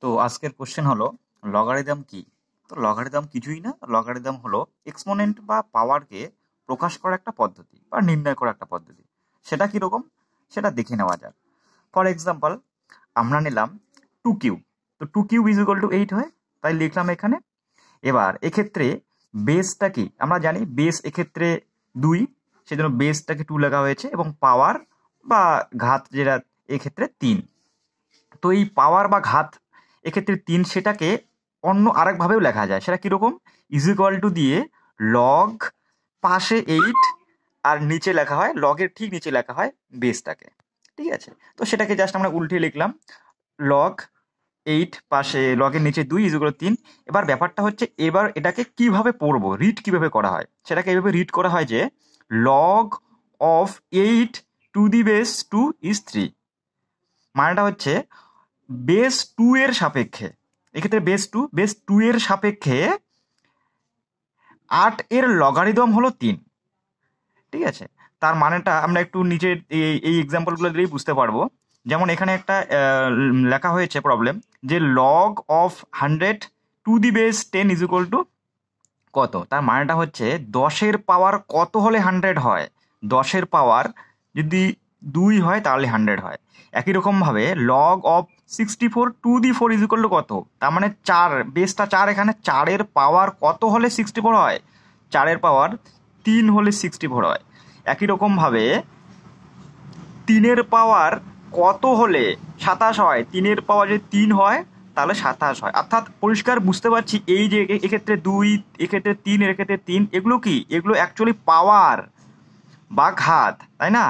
তো আজকের কোশ্চেন হলো লগারিদম কি। তো লগারিদম কিছুই না, লগারিদম হলো এক্সপোনেন্ট বা পাওয়ারকে প্রকাশ করা একটা পদ্ধতি বা নির্ণয় করা একটা পদ্ধতি। সেটা কিরকম সেটা দেখে নেওয়া যাক। ফর এক্সাম্পল, আমরা নিলাম 2 কিউব। তো 2 কিউব ইজ ইকুয়াল টু 8 হয়, তাই লিখলাম এখানে। এবার এক্ষেত্রে বেসটা কি আমরা জানি, বেস এক্ষেত্রে 2, সেজন্য বেসটাকে 2 লেখা হয়েছে, এবং পাওয়ার বা ঘাত যেটা এক্ষেত্রে 3। তো এই পাওয়ার বা ঘাত এক্ষেত্রে 3, সেটাকে অন্য আরেকভাবেও লেখা যায়। সেটা কিরকম, ইজ ইকুয়াল টু দিয়ে লগ পাশে 8 আর নিচে লেখা হয়, লগের ঠিক নিচে লেখা হয় বেসটাকে। ঠিক আছে, তো সেটাকে জাস্ট আমরা উল্টে লিখলাম, লগ 8 পাশে লগের নিচে 2 ইজ ইকুয়াল 3। এবার ব্যাপারটা হচ্ছে, এবার এটাকে কিভাবে পড়বো, রিড কিভাবে করা হয়। সেটাকে এইভাবে রিড করা হয় যে log of 8 to the base 2 is 3। মানেটা হচ্ছে বেস 2 এর সাপেক্ষে, এক্ষেত্রে বেস 2 এর সাপেক্ষে 8 এর লগারিদম হলো 3। ঠিক আছে, তার মানেটা আমরা একটু নিচে এই এক্সাম্পলগুলো দিলেই বুঝতে পারবো। যেমন এখানে একটা লেখা হয়েছে প্রবলেম, যে log of 100 to the base 10 is equal to কত। তার মানেটা হচ্ছে 10-এর পাওয়ার কত হলে 100 হয়। 10-এর পাওয়ার যদি 2 হয় তাহলে 100 হয়। একই রকমভাবে log of 64 to the 4 is equal to কত। তার মানে 4, বেসটা 4, এখানে 4-এর পাওয়ার কত হলে 64 হয়, 4-এর পাওয়ার 3 হলে 64 হয়। একই রকমভাবে 3-এর পাওয়ার কত হলে 27 হয়, 3-এর পাওয়ার যদি 3 হয় তাহলে 27 হয়। অর্থাৎ পরিষ্কার বুঝতে পারছি, এই যে এক্ষেত্রে 2, এক্ষেত্রে 3, এর ক্ষেত্রে 3, এগুলো কি, এগুলো অ্যাকচুয়ালি পাওয়ার বা ঘাত, তাই না?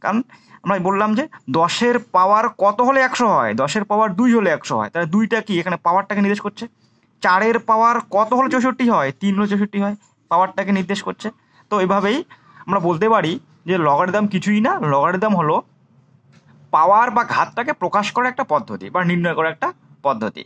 কারণ আমরা বললাম যে 10-এর পাওয়ার কত হলে 100 হয়, 10-এর পাওয়ার 2 হলে 100 হয়, তাহলে 2টা কি এখানে পাওয়ারটাকে নির্দেশ করছে। 4-এর পাওয়ার কত হলে 64 হয়, 3 হলে 64 হয়, পাওয়ারটাকে নির্দেশ করছে। তো এভাবেই আমরা বলতে পারি যে লগারিদম কিছুই না, লগারিদম হলো পাওয়ার বা ঘাতটাকে প্রকাশ করার একটা পদ্ধতি বা নির্ণয় করার একটা পদ্ধতি।